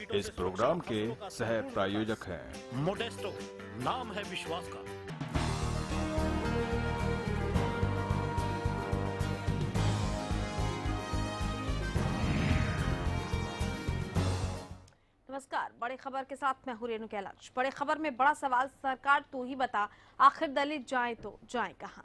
इस प्रोग्राम के सह प्रायोजक हैं मोडेस्टो, नाम है विश्वास का। नमस्कार, बड़ी खबर के साथ मैं हूं रेणु कैलाश। बड़ी खबर में बड़ा सवाल, सरकार तू ही बता, आखिर दलित जाए तो जाए कहां?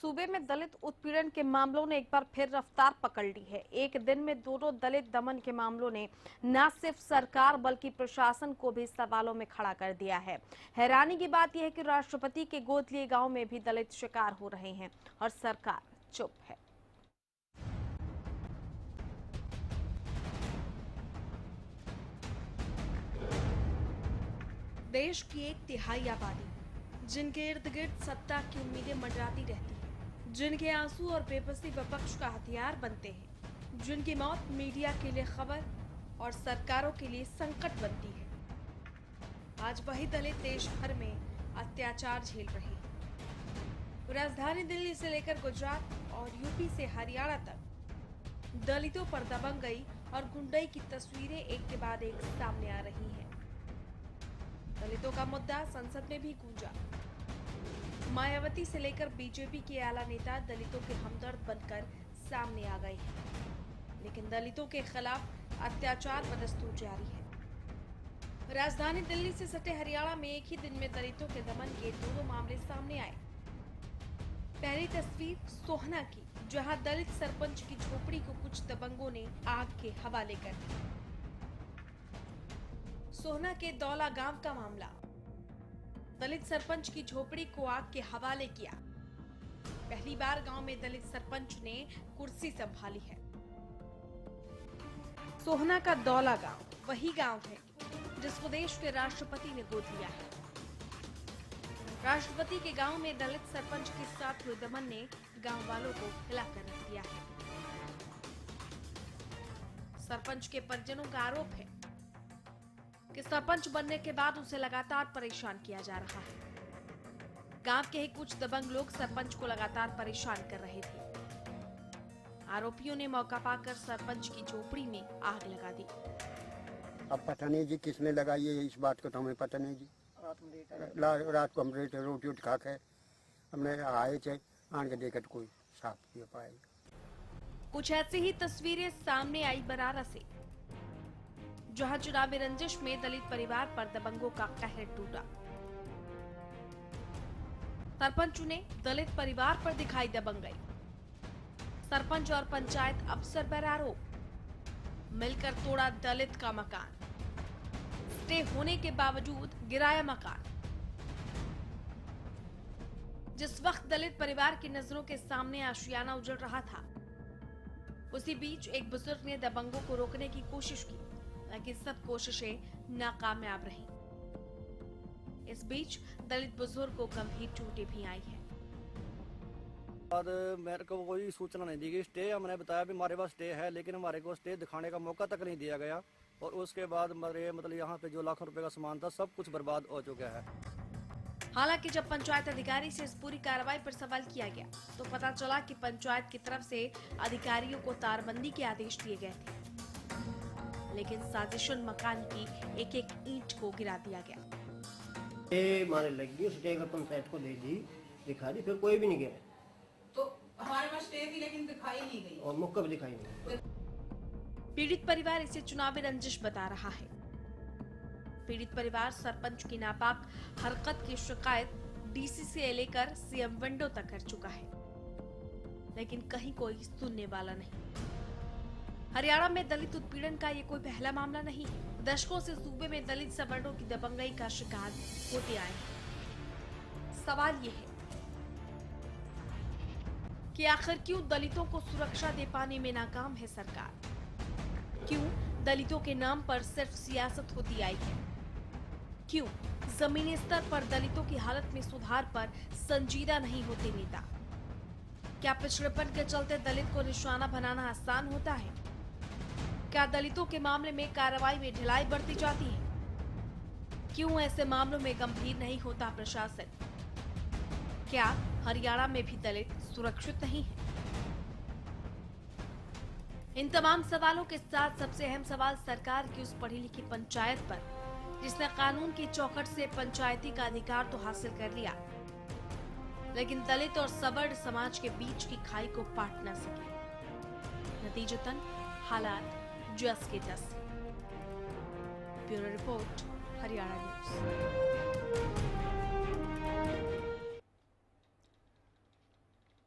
सूबे में दलित उत्पीड़न के मामलों ने एक बार फिर रफ्तार पकड़ ली है। एक दिन में दोनों दलित दमन के मामलों ने न सिर्फ सरकार बल्कि प्रशासन को भी सवालों में खड़ा कर दिया है। हैरानी की बात यह है कि राष्ट्रपति के गोद लिए गांव में भी दलित शिकार हो रहे हैं और सरकार चुप है। देश की 1/3 आबादी जिनके इर्द गिर्द सत्ता की उम्मीदें मंडराती रहती हैं, जिनके आंसू और बेबसी विपक्ष का हथियार बनते हैं, जिनकी मौत मीडिया के लिए खबर और सरकारों के लिए संकट बनती है, आज वही दलित देश भर में अत्याचार झेल रहे हैं। राजधानी दिल्ली से लेकर गुजरात और यूपी से हरियाणा तक दलितों पर दबंगई और गुंडई की तस्वीरें एक के बाद एक सामने आ रही हैं। दलितों का मुद्दा संसद में भी गूंजा। मायावती से लेकर बीजेपी के आला नेता दलितों के हमदर्द बनकर सामने आ गए हैं, लेकिन दलितों के खिलाफ अत्याचार बदस्तूर जारी है। राजधानी दिल्ली से सटे हरियाणा में एक ही दिन में दलितों के दमन के दोनों मामले सामने आए। पहली तस्वीर सोहना की, जहां दलित सरपंच की झोपड़ी को कुछ दबंगों ने आग के हवाले कर दिया। सोहना के दौला गांव का मामला, दलित सरपंच की झोपड़ी को आग के हवाले किया। पहली बार गांव में दलित सरपंच ने कुर्सी संभाली है। सोहना का दौला गांव वही गांव है जिसको देश के राष्ट्रपति ने गोद लिया है। राष्ट्रपति के गांव में दलित सरपंच के साथ हुए दमन ने गांव वालों को हिलाकर रख दिया है। सरपंच के परिजनों का आरोप है कि सरपंच बनने के बाद उसे लगातार परेशान किया जा रहा है। गांव के ही कुछ दबंग लोग सरपंच को लगातार परेशान कर रहे थे। आरोपियों ने मौका पाकर सरपंच की झोपड़ी में आग लगा दी। अब पता नहीं जी किसने लगाई है, इस बात को तो हमें पता नहीं जी। रात को हम रोटी उठ खा के हमने आए थे, आन के देखा कोई साफ नहीं पाए। कुछ ऐसी ही तस्वीरें सामने आई बरारा से, जहां चुनावी रंजिश में दलित परिवार पर दबंगों का कहर टूटा। सरपंच ने दलित परिवार पर दिखाई दबंगई। सरपंच और पंचायत अफसर पर आरोप, मिलकर तोड़ा दलित का मकान, स्टे होने के बावजूद गिराया मकान। जिस वक्त दलित परिवार की नजरों के सामने आशियाना उजड़ रहा था, उसी बीच एक बुजुर्ग ने दबंगों को रोकने की कोशिश की, लेकिन सब कोशिशें नाकामयाब रहीं। इस बीच दलित बुजुर्ग को गंभीर चोटें भी आई हैं। बाद मेरे को कोई सूचना नहीं दी गई। स्टे हमने बताया भी हमारे पास स्टे है, लेकिन हमारे को स्टे दिखाने का मौका तक नहीं दिया गया। और उसके बाद मतलब यहाँ पे जो लाखों रुपए का सामान था सब कुछ बर्बाद हो चुका है। हालांकि जब पंचायत अधिकारी से इस पूरी कार्रवाई पर सवाल किया गया तो पता चला कि पंचायत की तरफ से अधिकारियों को तारबंदी के आदेश दिए गए थे, लेकिन साजिशन मकान की एक एक ईंट को गिरा दिया गया। मारे लग गई, स्टे का पंचायत को दे दी, दिखा दी, फिर कोई भी नहीं गया। तो हमारे पास स्टे थी लेकिन दिखाई नहीं गई और मौका भी दिखाई नहीं। पीड़ित परिवार इसे चुनावी रंजिश बता रहा है। पीड़ित परिवार सरपंच की नापाक हरकत की शिकायत डीसी से लेकर सीएम विंडो तक कर चुका है, लेकिन कहीं कोई सुनने वाला नहीं। हरियाणा में दलित उत्पीड़न का ये कोई पहला मामला नहीं है। दशकों से सूबे में दलित सवर्णों की दबंगई का शिकार होते आए हैं। सवाल ये है कि आखिर क्यों दलितों को सुरक्षा दे पाने में नाकाम है सरकार? क्यों दलितों के नाम पर सिर्फ सियासत होती आई है? क्यों जमीनी स्तर पर दलितों की हालत में सुधार पर संजीदा नहीं होते नेता? क्या पिछड़ेपन के चलते दलित को निशाना बनाना आसान होता है? क्या दलितों के मामले में कार्रवाई में ढिलाई बरती जाती है? क्यों ऐसे मामलों में गंभीर नहीं होता प्रशासन? क्या हरियाणा में भी दलित सुरक्षित नहीं है? इन तमाम सवालों के साथ सबसे अहम सवाल सरकार की उस पढ़ी लिखी पंचायत पर, जिसने कानून की चौखट से पंचायती का अधिकार तो हासिल कर लिया, लेकिन दलित और सवर्ण समाज के बीच की खाई को पाट न सके। नतीजतन हालात जस के तस। Bureau report, Haryana news.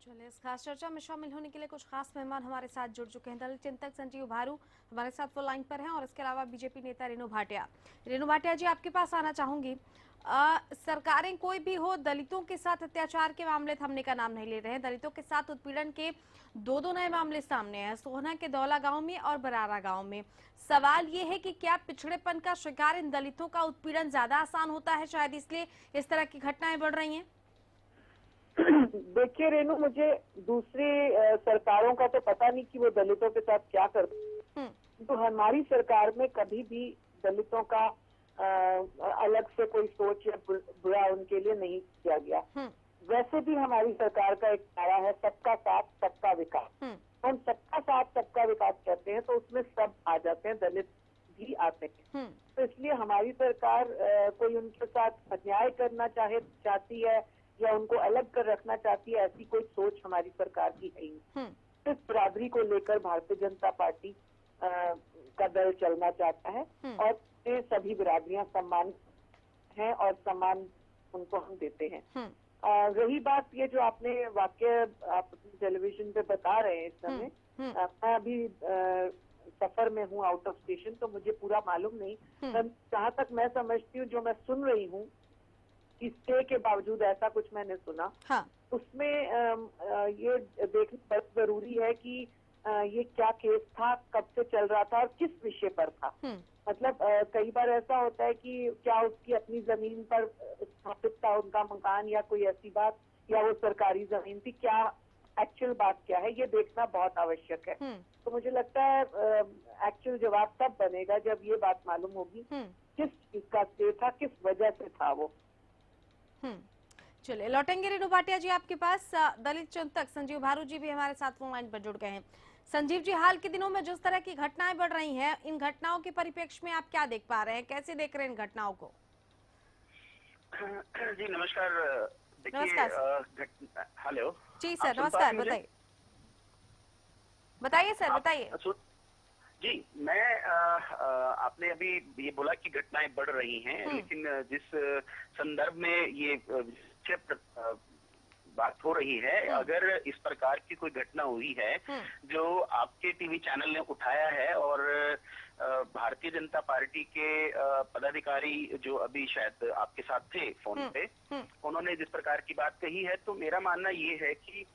चलिए, इस खास चर्चा में शामिल होने के लिए कुछ खास मेहमान हमारे साथ जुड़ चुके हैं। दलित चिंतक संजीव भारू हमारे साथ फोन लाइन पर हैं और इसके अलावा बीजेपी नेता रेणु भाटिया। रेणु भाटिया जी, आपके पास आना चाहूंगी। सरकारें कोई भी हो, दलितों के साथ अत्याचार के मामले थमने का नाम नहीं ले रहे हैं। दलितों के साथ उत्पीड़न के दो नए मामले सामने हैं, सोहना के दौला गांव में और बरारा गांव में। सवाल ये है कि क्या पिछड़ेपन का शिकार इन दलितों का उत्पीड़न ज्यादा आसान होता है, शायद इसलिए इस तरह की घटनाएं बढ़ रही हैं? देखिए रेणु, मुझे दूसरी सरकारों का तो पता नहीं कि वो दलितों के साथ क्या करती है, तो हमारी सरकार में कभी भी दलितों का अलग से कोई सोच या बुरा उनके लिए नहीं किया गया। वैसे भी हमारी सरकार का एक नारा है, सबका साथ सबका विकास। हम सबका साथ सबका विकास कहते हैं तो उसमें सब आ जाते हैं, दलित भी आते हैं। तो इसलिए हमारी सरकार कोई उनके साथ अन्याय करना चाहती है या उनको अलग कर रखना चाहती है, ऐसी कोई सोच हमारी सरकार की है ही नहीं। सिर्फ बिरादरी को लेकर भारतीय जनता पार्टी का दल चलना चाहता है और ये सभी बिरादरियां सम्मान हैं और सम्मान उनको हम देते हैं। रही बात ये जो आपने वाक्य आप टेलीविजन पे बता रहे हैं इस समय, मैं अभी सफर में हूँ आउट ऑफ स्टेशन, तो मुझे पूरा मालूम नहीं। जहाँ तक मैं समझती हूँ, जो मैं सुन रही हूँ, कि स्टे के बावजूद ऐसा कुछ मैंने सुना। हाँ। उसमें ये देखना बहुत जरूरी है कि ये क्या केस था, कब से चल रहा था और किस विषय पर था। मतलब कई बार ऐसा होता है कि क्या उसकी अपनी जमीन पर स्थापित था उनका मकान या कोई ऐसी बात, या वो सरकारी जमीन थी, क्या एक्चुअल बात क्या है, ये देखना बहुत आवश्यक है। तो मुझे लगता है एक्चुअल जवाब तब बनेगा जब ये बात मालूम होगी किस चीज का स्टे था, किस वजह से था वो। चलिए, लौटेंगे रेणु भाटिया जी आपके पास। दलित चिंतक संजीव भारू जी भी हमारे साथ फोन लाइन पर जुड़ गए हैं। संजीव जी, हाल के दिनों में जिस तरह की घटनाएं बढ़ रही हैं, इन घटनाओं के परिप्रेक्ष्य में आप क्या देख पा रहे हैं, कैसे देख रहे हैं इन घटनाओं को? जी नमस्कार। नमस्कार। हेलो जी सर, नमस्कार। बताइए बताइए सर, बताइए। जी, मैं आपने अभी ये बोला कि घटनाएं बढ़ रही हैं, लेकिन जिस संदर्भ में ये बात हो रही है, अगर इस प्रकार की कोई घटना हुई है जो आपके टीवी चैनल ने उठाया है और भारतीय जनता पार्टी के पदाधिकारी जो अभी शायद आपके साथ थे फोन पे, उन्होंने जिस प्रकार की बात कही है, तो मेरा मानना ये है कि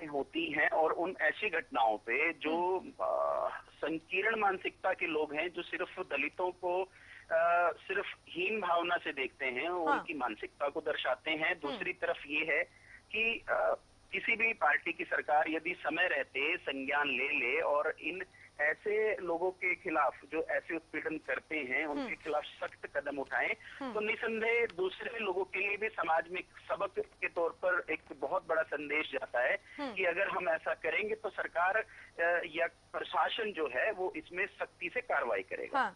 होती हैं और उन ऐसी घटनाओं पे जो संकीर्ण मानसिकता के लोग हैं, जो सिर्फ दलितों को सिर्फ हीन भावना से देखते हैं, उनकी मानसिकता को दर्शाते हैं। दूसरी तरफ ये है कि किसी भी पार्टी की सरकार यदि समय रहते संज्ञान ले और इन ऐसे लोगों के खिलाफ जो ऐसे उत्पीड़न करते हैं उनके खिलाफ सख्त कदम उठाएं, तो निसंदेह दूसरे लोगों के लिए भी समाज में सबक के तौर पर एक बहुत बड़ा संदेश जाता है कि अगर हम ऐसा करेंगे तो सरकार या प्रशासन जो है वो इसमें सख्ती से कार्रवाई करेगा। हाँ।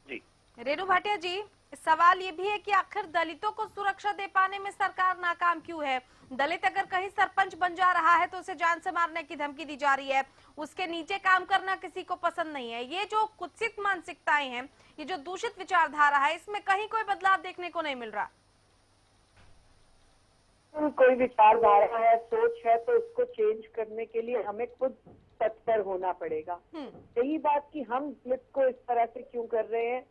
जी रेणु भाटिया जी, सवाल ये भी है कि आखिर दलितों को सुरक्षा दे पाने में सरकार नाकाम क्यों है? दलित अगर कहीं सरपंच बन जा रहा है तो उसे जान से मारने की धमकी दी जा रही है, उसके नीचे काम करना किसी को पसंद नहीं है। ये जो कुत्सित मानसिकताएं हैं, ये जो दूषित विचारधारा है, इसमें कहीं कोई बदलाव देखने को नहीं मिल रहा। कोई विचारधारा है, सोच है, तो उसको चेंज करने के लिए हमें खुद तत्पर होना पड़ेगा। यही बात कि हम दलित को इस तरह से क्यों कर रहे हैं,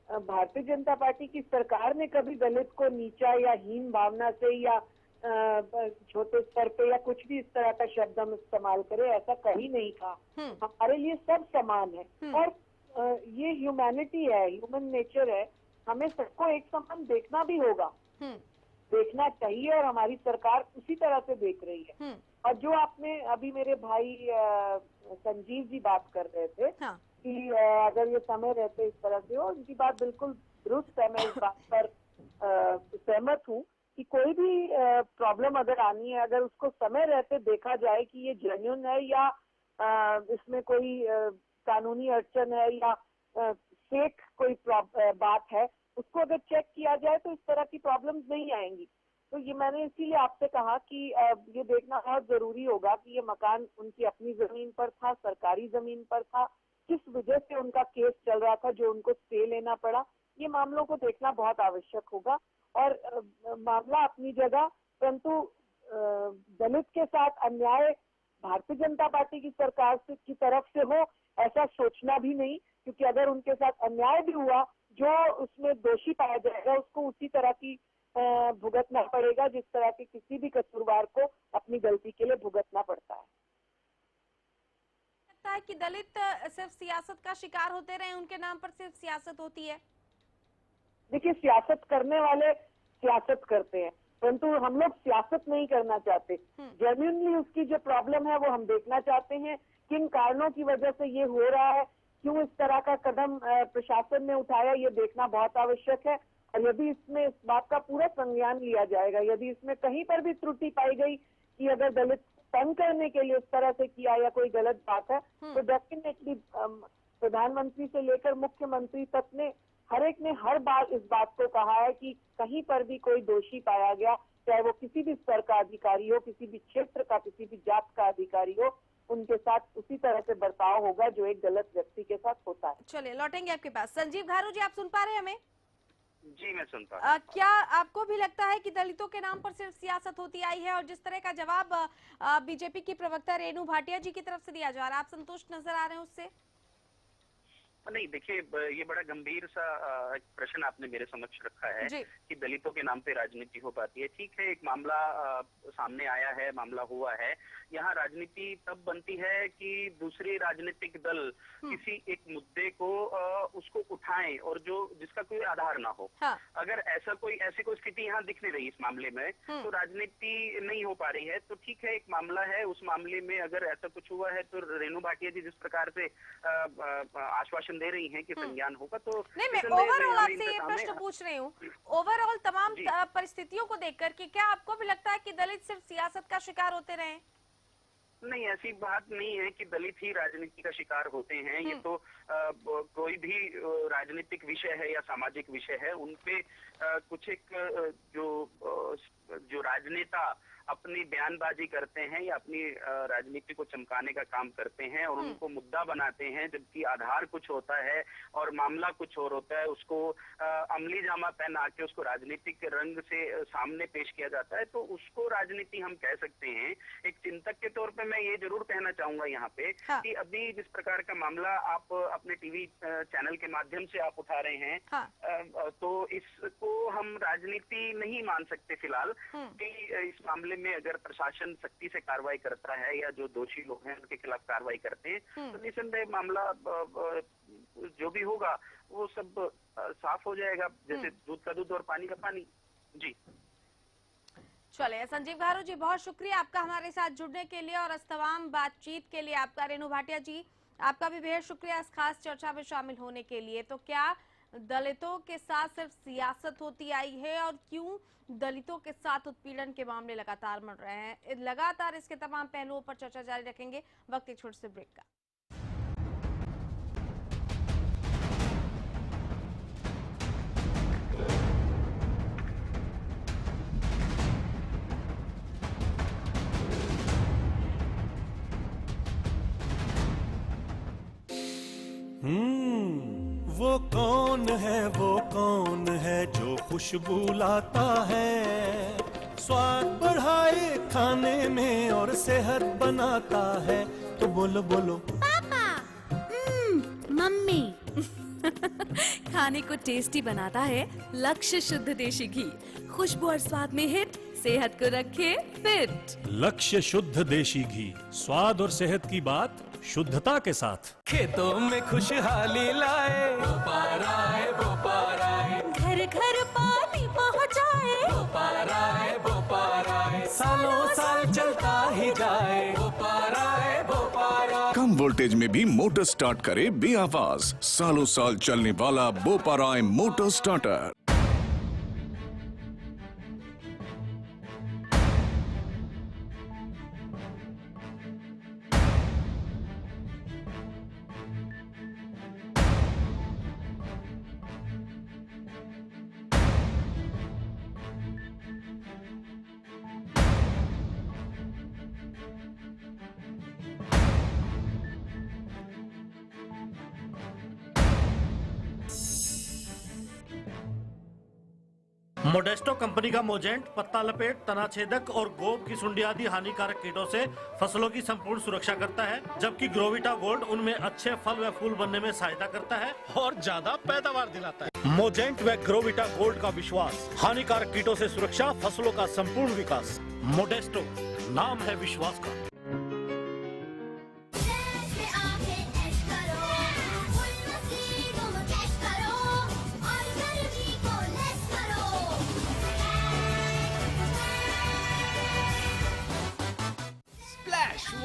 भारतीय जनता पार्टी की सरकार ने कभी दलित को नीचा या हीन भावना से या छोटे स्तर पे या कुछ भी इस तरह का शब्द हम इस्तेमाल करें, ऐसा कहीं नहीं कहा। हमारे लिए सब समान है और ये ह्यूमैनिटी है, ह्यूमन नेचर है, हमें सबको एक समान देखना भी होगा, देखना चाहिए और हमारी सरकार उसी तरह से देख रही है। और जो आपने अभी मेरे भाई संजीव जी बात कर रहे थे हाँ। कि अगर ये समय रहते इस तरह से हो, उनकी बात बिल्कुल दुरुस्त है। मैं इस बात पर सहमत हूँ कि कोई भी प्रॉब्लम अगर आनी है, अगर उसको समय रहते देखा जाए कि ये जेन्युइन है या इसमें कोई कानूनी अड़चन है या फेक कोई बात है, उसको अगर चेक किया जाए तो इस तरह की प्रॉब्लम्स नहीं आएंगी। तो ये मैंने इसीलिए आपसे कहा कि ये देखना बहुत जरूरी होगा कि ये मकान उनकी अपनी जमीन पर था, सरकारी जमीन पर था, किस वजह से उनका केस चल रहा था जो उनको स्टे लेना पड़ा, ये मामलों को देखना बहुत आवश्यक होगा। और मामला अपनी जगह, परंतु दलित के साथ अन्याय भारतीय जनता पार्टी की सरकार की तरफ से हो ऐसा सोचना भी नहीं, क्योंकि अगर उनके साथ अन्याय भी हुआ, जो उसमें दोषी पाया जाएगा उसको उसी तरह की भुगतना पड़ेगा जिस तरह के किसी भी कसूरवार को अपनी गलती के लिए भुगतना पड़ता है। लगता है कि दलित सिर्फ सियासत का शिकार होते रहे, उनके नाम पर सिर्फ सियासत होती है। देखिए, सियासत करने वाले सियासत करते हैं, परंतु हम लोग सियासत नहीं करना चाहते। जेन्युइनली उसकी जो प्रॉब्लम है वो हम देखना चाहते हैं, किन कारणों की वजह से ये हो रहा है, क्यों इस तरह का कदम प्रशासन ने उठाया, ये देखना बहुत आवश्यक है। और यदि इसमें इस बात का पूरा संज्ञान लिया जाएगा, यदि इसमें कहीं पर भी त्रुटि पाई गई कि अगर दलित तंग करने के लिए उस तरह से किया या कोई गलत बात है, तो डेफिनेटली प्रधानमंत्री से लेकर मुख्यमंत्री तक ने हर एक ने हर बार इस बात को कहा है कि कहीं पर भी कोई दोषी पाया गया, चाहे वो किसी भी स्तर का अधिकारी हो, किसी भी क्षेत्र का, किसी भी जात का अधिकारी हो, उनके साथ उसी तरह से बर्ताव होगा जो एक गलत व्यक्ति के साथ होता है। चलिए लौटेंगे आपके पास। संजीव घारू जी, आप सुन पा रहे हैं हमें? जी मैं सुनता हूँ। क्या आपको भी लगता है कि दलितों के नाम पर सिर्फ सियासत होती आई है? और जिस तरह का जवाब बीजेपी की प्रवक्ता रेणु भाटिया जी की तरफ से दिया जा रहा है, आप संतुष्ट नजर आ रहे हैं उससे? नहीं, देखिए, ये बड़ा गंभीर सा प्रश्न आपने मेरे समक्ष रखा है कि दलितों के नाम पे राजनीति हो पाती है। ठीक है, एक मामला सामने आया है, मामला हुआ है। यहाँ राजनीति तब बनती है कि दूसरे राजनीतिक दल किसी एक मुद्दे को उसको उठाएं और जो जिसका कोई आधार ना हो। हाँ। अगर ऐसी कोई स्थिति यहाँ दिख नहीं रही इस मामले में, तो राजनीति नहीं हो पा रही है। तो ठीक है, एक मामला है, उस मामले में अगर ऐसा कुछ हुआ है तो रेणु भाटिया जी जिस प्रकार से आश्वासन दे रही हैं कि संज्ञान होगा, तो नहीं, मैं ओवरऑल आपसे ये प्रश्न पूछ रही हूँ, ओवरऑल तमाम परिस्थितियों को देखकर कि क्या आपको भी लगता है कि दलित सिर्फ सियासत का शिकार होते रहे? नहीं, ऐसी बात नहीं है कि दलित ही राजनीति का शिकार होते हैं। ये तो कोई भी राजनीतिक विषय है या सामाजिक विषय है, उनपे कुछ एक जो राजनेता अपनी बयानबाजी करते हैं या अपनी राजनीति को चमकाने का काम करते हैं और उनको मुद्दा बनाते हैं, जबकि आधार कुछ होता है और मामला कुछ और होता है। उसको अमली जामा पहना के उसको राजनीतिक रंग से सामने पेश किया जाता है, तो उसको राजनीति हम कह सकते हैं। एक चिंतक के तौर पे मैं ये जरूर कहना चाहूंगा यहाँ पे कि अभी जिस प्रकार का मामला आप अपने टीवी चैनल के माध्यम से आप उठा रहे हैं, तो इसको हम राजनीति नहीं मान सकते फिलहाल। कि इस मामले में अगर प्रशासन सख्ती से कार्रवाई करता है या जो दोषी लोग हैं उनके खिलाफ कार्रवाई करते हैं, तो निसंदेह मामला जो भी होगा वो सब साफ हो जाएगा, जैसे दूध का दूध और पानी का पानी। जी चलिए, संजीव घारू जी, बहुत शुक्रिया आपका हमारे साथ जुड़ने के लिए और इस तमाम बातचीत के लिए। आपका रेणु भाटिया जी, आपका भी बेहद शुक्रिया इस खास चर्चा में शामिल होने के लिए। तो क्या दलितों के साथ सिर्फ सियासत होती आई है और क्यों दलितों के साथ उत्पीड़न के मामले लगातार बढ़ रहे हैं? लगातार इसके तमाम पहलुओं पर चर्चा जारी रखेंगे। वक्त एक छोटे से ब्रेक का। वो कौन है जो खुशबू लाता है, स्वाद बढ़ाए खाने में और सेहत बनाता है? तो बोलो बोलो पापा। मम्मी। खाने को टेस्टी बनाता है लक्ष्य शुद्ध देशी घी, खुशबू और स्वाद में हिट, सेहत को रखे फिट। लक्ष्य शुद्ध देशी घी, स्वाद और सेहत की बात शुद्धता के साथ। खेतों में खुशहाली लाए, बोपारा है, घर घर पानी पहुँचाए, सालों साल चलता ही जाए। कम वोल्टेज में भी मोटर स्टार्ट करे बेआवाज। सालों साल चलने वाला बोपाराय मोटर स्टार्टर। मोडेस्टो कंपनी का मोजेंट पत्ता लपेट, तना छेदक और गोब की सुंडी आदि हानिकारक कीटों से फसलों की संपूर्ण सुरक्षा करता है, जबकि ग्रोविटा गोल्ड उनमें अच्छे फल व फूल बनने में सहायता करता है और ज्यादा पैदावार दिलाता है। मोजेंट व ग्रोविटा गोल्ड का विश्वास, हानिकारक कीटों से सुरक्षा, फसलों का संपूर्ण विकास। मोडेस्टो, नाम है विश्वास का।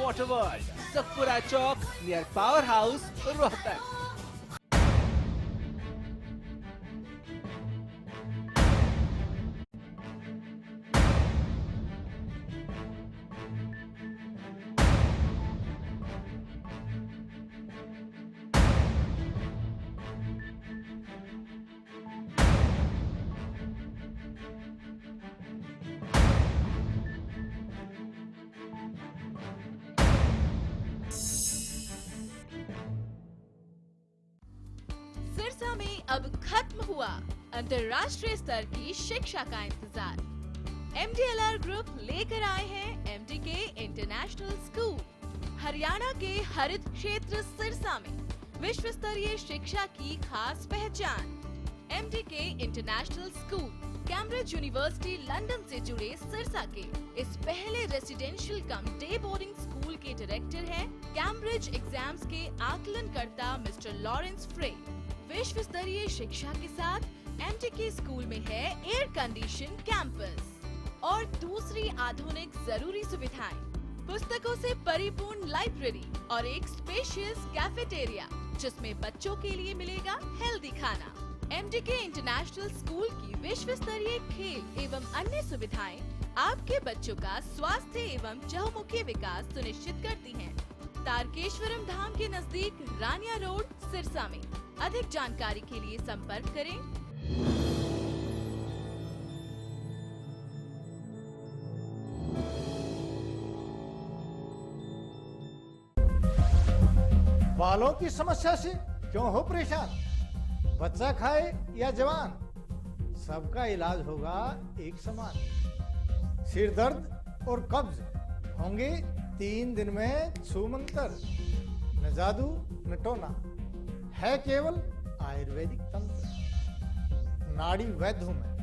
Water World, Sakpura Chowk near Powerhouse, Rohtak. Sirsa में अब खत्म हुआ अंतर्राष्ट्रीय स्तर की शिक्षा का इंतजार। MDLR ग्रुप लेकर आए हैं MDK इंटरनेशनल स्कूल। हरियाणा के हरित क्षेत्र सिरसा में विश्व स्तरीय शिक्षा की खास पहचान। MDK international school Cambridge university London से जुड़े सिरसा के इस पहले रेसिडेंशियल कम डे बोर्डिंग स्कूल के डायरेक्टर हैं कैम्ब्रिज एग्जाम्स के आकलनकर्ता मिस्टर लॉरेंस फ्रे। विश्व स्तरीय शिक्षा के साथ MDK स्कूल में है एयर कंडीशन कैंपस और दूसरी आधुनिक जरूरी सुविधाएं, पुस्तकों से परिपूर्ण लाइब्रेरी और एक स्पेशियस कैफेटेरिया जिसमें बच्चों के लिए मिलेगा हेल्दी खाना। MDK इंटरनेशनल स्कूल की विश्व स्तरीय खेल एवं अन्य सुविधाएं आपके बच्चों का स्वास्थ्य एवं चहुमुखी विकास सुनिश्चित करती हैं। तारकेश्वरम धाम के नजदीक रानिया रोड सिरसा में। अधिक जानकारी के लिए संपर्क करें। बालों की समस्या से क्यों हो परेशान? बच्चा खाए या जवान, सबका इलाज होगा एक समान। सिर दर्द और कब्ज होंगे 3 दिन में छूमंतर। न जादू न टोना, है केवल आयुर्वेदिक तंत्र। नाड़ी वैद्य हूं मैं,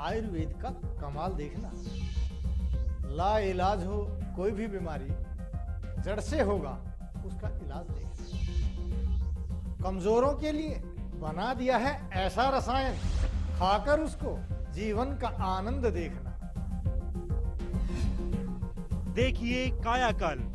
आयुर्वेद का कमाल देखना। ला इलाज हो कोई भी बीमारी, जड़ से होगा उसका इलाज देखना। कमजोरों के लिए बना दिया है ऐसा रसायन, खाकर उसको जीवन का आनंद देखना। देखिए कायाकल्प।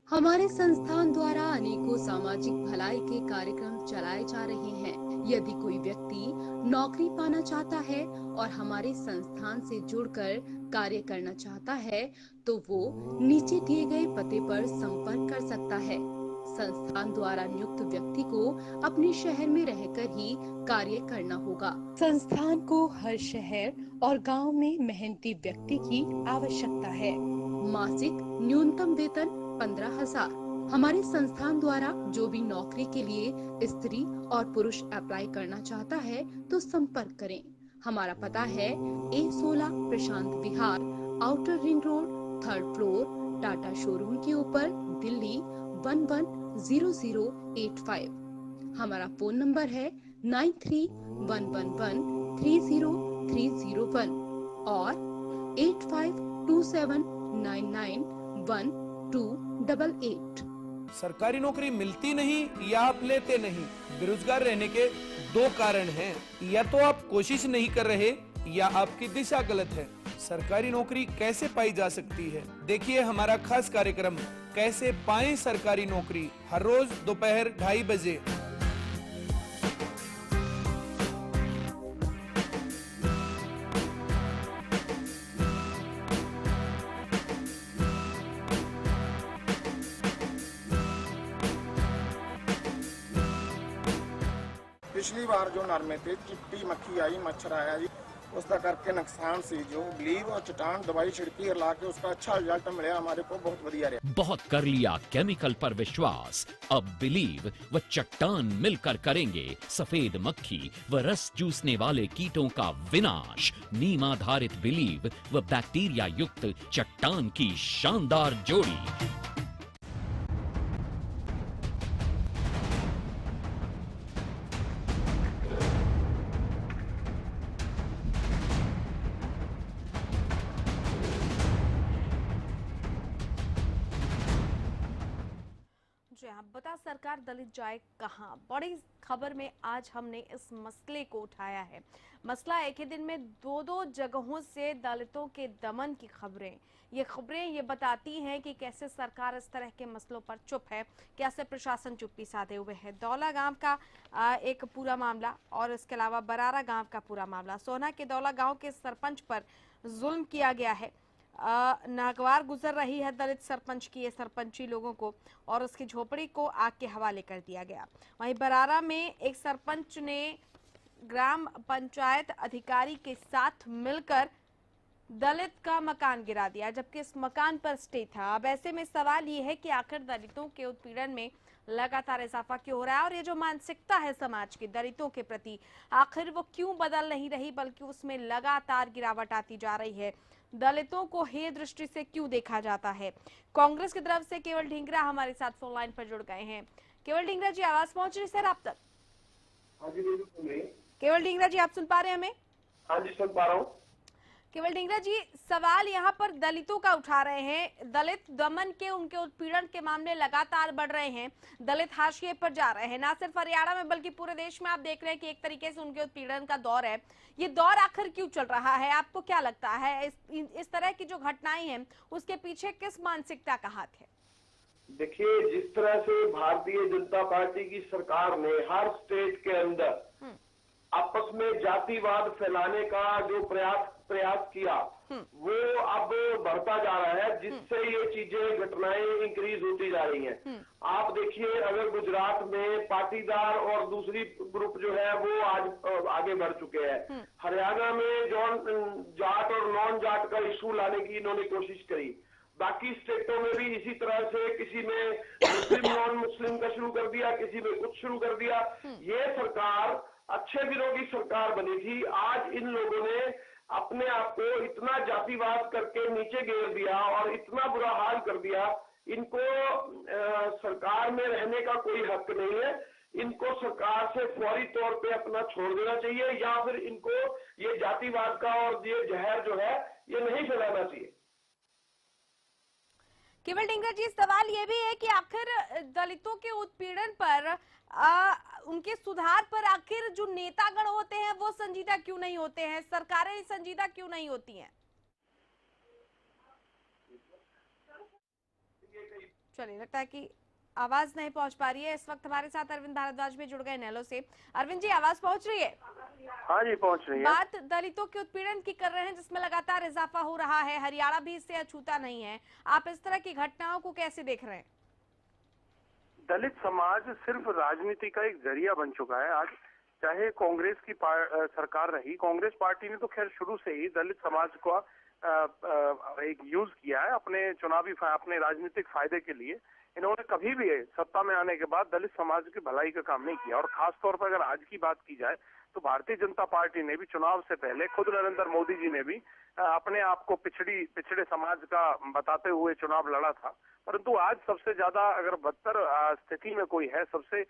हमारे संस्थान द्वारा अनेकों सामाजिक भलाई के कार्यक्रम चलाए जा रहे हैं। यदि कोई व्यक्ति नौकरी पाना चाहता है और हमारे संस्थान से जुड़कर कार्य करना चाहता है तो वो नीचे दिए गए पते पर संपर्क कर सकता है। संस्थान द्वारा नियुक्त व्यक्ति को अपने शहर में रहकर ही कार्य करना होगा। संस्थान को हर शहर और गांव में मेहनती व्यक्ति की आवश्यकता है। मासिक न्यूनतम वेतन 15,000। हमारे संस्थान द्वारा जो भी नौकरी के लिए स्त्री और पुरुष अप्लाई करना चाहता है तो संपर्क करें। हमारा पता है A16 Prashant Vihar, outer ring road, 3rd floor, Tata showroom के ऊपर, दिल्ली 110085। हमारा फोन नंबर है 9311130301 और 8527991288। सरकारी नौकरी मिलती नहीं या आप लेते नहीं। बेरोजगार रहने के दो कारण हैं, या तो आप कोशिश नहीं कर रहे या आपकी दिशा गलत है। सरकारी नौकरी कैसे पाई जा सकती है, देखिए हमारा खास कार्यक्रम कैसे पाएं सरकारी नौकरी, हर रोज दोपहर 2:30 बजे। पिछली बार जो नरमे पे चिट्टी मक्खी आई, मच्छर आया जी, उसका करके नुकसान से जो ग्लीव और चटान दवाई छिड़की ला के उसका अच्छा रिजल्ट मिले, हमारे को बहुत बढ़िया रहा। बहुत कर लिया केमिकल पर विश्वास, अब बिलीव व चट्टान मिलकर करेंगे सफेद मक्खी व रस चूसने वाले कीटों का विनाश। नीम आधारित बिलीव व बैक्टीरिया युक्त चट्टान की शानदार जोड़ी। बता सरकार दलित जाए कहां? बड़ी खबर में आज हमने इस मसले को उठाया है। मसला एक ही दिन में दो जगहों से दलितों के दमन की खबरें। ये खबरें ये बताती हैं कि कैसे सरकार इस तरह के मसलों पर चुप है, कैसे प्रशासन चुप्पी साधे हुए है। दौला गांव का एक पूरा मामला और इसके अलावा बरारा गांव का पूरा मामला। सोहना के दौला गांव के सरपंच पर जुल्म किया गया है। नागवार गुजर रही है दलित सरपंच की ये सरपंची लोगों को और उसकी झोपड़ी को आग के हवाले कर दिया गया। वहीं बरारा में एक सरपंच ने ग्राम पंचायत अधिकारी के साथ मिलकर दलित का मकान गिरा दिया, जबकि इस मकान पर स्टे था। अब ऐसे में सवाल ये है कि आखिर दलितों के उत्पीड़न में लगातार इजाफा क्यों हो रहा है और ये जो मानसिकता है समाज की दलितों के प्रति, आखिर वो क्यों बदल नहीं रही, बल्कि उसमें लगातार गिरावट आती जा रही है। दलितों को हेय दृष्टि से क्यों देखा जाता है? कांग्रेस की तरफ से केवल ढींगरा हमारे साथ फोन लाइन पर जुड़ गए हैं। केवल ढींगरा जी, आवाज पहुंच रही सर आप तक? हाँ जी बिल्कुल सुन रही। केवल ढींगरा जी, आप सुन पा रहे हैं हमें? हाँ जी सुन पा रहा हूँ। केवल ढींगरा जी, सवाल यहाँ पर दलितों का उठा रहे हैं। दलित दमन के, उनके उत्पीड़न के मामले लगातार बढ़ रहे हैं। दलित हाशिए पर जा रहे हैं, ना सिर्फ हरियाणा में बल्कि पूरे देश में आप देख रहे हैं कि एक तरीके से उनके उत्पीड़न का दौर है। ये दौर आखिर क्यों चल रहा है? आपको क्या लगता है इस तरह की जो घटनाएं हैं उसके पीछे किस मानसिकता का हाथ है? देखिए, जिस तरह से भारतीय जनता पार्टी की सरकार ने हर स्टेट के अंदर आपस में जातिवाद फैलाने का जो प्रयास किया, वो अब बढ़ता जा रहा है, जिससे ये चीजें, घटनाएं इंक्रीज होती जा रही हैं। आप देखिए, अगर गुजरात में पाटीदार और दूसरी ग्रुप जो है वो आज आगे बढ़ चुके हैं। हरियाणा में जाट और नॉन जाट का इशू लाने की इन्होंने कोशिश करी। बाकी स्टेटों में भी इसी तरह से किसी में मुस्लिम नॉन मुस्लिम का शुरू कर दिया, किसी में कुछ शुरू कर दिया। ये सरकार अच्छे दिनों की सरकार बनी थी। आज इन लोगों ने अपने आप को इतना जातिवाद करके नीचे गिर दिया और इतना बुरा हाल कर दिया, इनको सरकार में रहने का कोई हक नहीं है। इनको सरकार से फौरी तौर पे अपना छोड़ देना चाहिए, या फिर इनको ये जातिवाद का और ये जहर जो है ये नहीं फैलाना चाहिए। केवल ढींगरा जी, सवाल ये भी है कि आखिर दलितों के उत्पीड़न पर, उनके सुधार पर आखिर जो नेतागण होते हैं वो संजीदा क्यों नहीं होते हैं? सरकारें संजीदा क्यों नहीं होती हैं? चलिए, लगता है कि आवाज नहीं पहुंच पा रही है। इस वक्त हमारे साथ अरविंद भारद्वाज भी जुड़ गए नैलो से। अरविंद जी, आवाज पहुंच रही है? हाँ जी, पहुंच रही है। बात दलितों के उत्पीड़न की कर रहे हैं, जिसमें लगातार इजाफा हो रहा है। हरियाणा भी इससे अछूता नहीं है। आप इस तरह की घटनाओं को कैसे देख रहे हैं? दलित समाज सिर्फ राजनीति का एक जरिया बन चुका है। आज चाहे कांग्रेस की सरकार रही, कांग्रेस पार्टी ने तो खैर शुरू से ही दलित समाज का एक यूज किया है अपने अपने राजनीतिक फायदे के लिए। इन्होंने कभी भी सत्ता में आने के बाद दलित समाज की भलाई का काम नहीं किया। और खास तौर पर अगर आज की बात की जाए तो भारतीय जनता पार्टी ने भी चुनाव से पहले, खुद नरेंद्र मोदी जी ने भी अपने आप को पिछड़े समाज का बताते हुए चुनाव लड़ा था। परंतु आज सबसे ज्यादा अगर बदतर स्थिति में कोई है, सबसे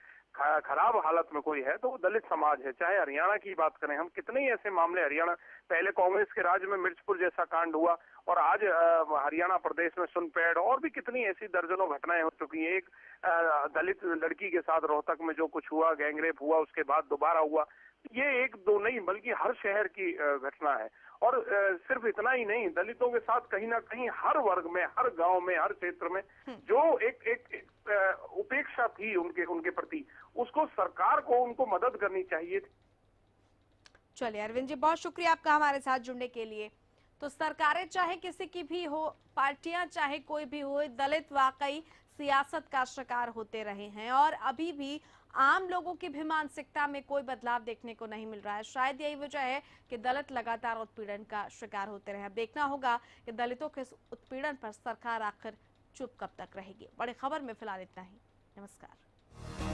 खराब हालत में कोई है तो वो दलित समाज है। चाहे हरियाणा की बात करें, हम कितने ही ऐसे मामले हरियाणा, पहले कांग्रेस के राज में मिर्चपुर जैसा कांड हुआ और आज हरियाणा प्रदेश में सुनपेड़ और भी कितनी ऐसी दर्जनों घटनाएं हो चुकी हैं। एक दलित लड़की के साथ रोहतक में जो कुछ हुआ, गैंगरेप हुआ, उसके बाद दोबारा हुआ। ये एक दो नहीं बल्कि हर शहर की घटना है। और सिर्फ इतना ही नहीं, दलितों के साथ कहीं ना कहीं हर वर्ग में, हर गांव में, हर क्षेत्र में जो एक उपेक्षा थी उनके प्रति, उसको सरकार को उनको मदद करनी चाहिए। चलिए अरविंद जी, बहुत शुक्रिया आपका हमारे साथ जुड़ने के लिए। तो सरकारें चाहे किसी की भी हो, पार्टियां चाहे कोई भी हो, दलित वाकई सियासत का शिकार होते रहे हैं और अभी भी आम लोगों की भी मानसिकता में कोई बदलाव देखने को नहीं मिल रहा है। शायद यही वजह है कि दलित लगातार उत्पीड़न का शिकार होते रहे। अब देखना होगा कि दलितों के उत्पीड़न पर सरकार आखिर चुप कब तक रहेगी। बड़ी खबर में फिलहाल इतना ही। नमस्कार।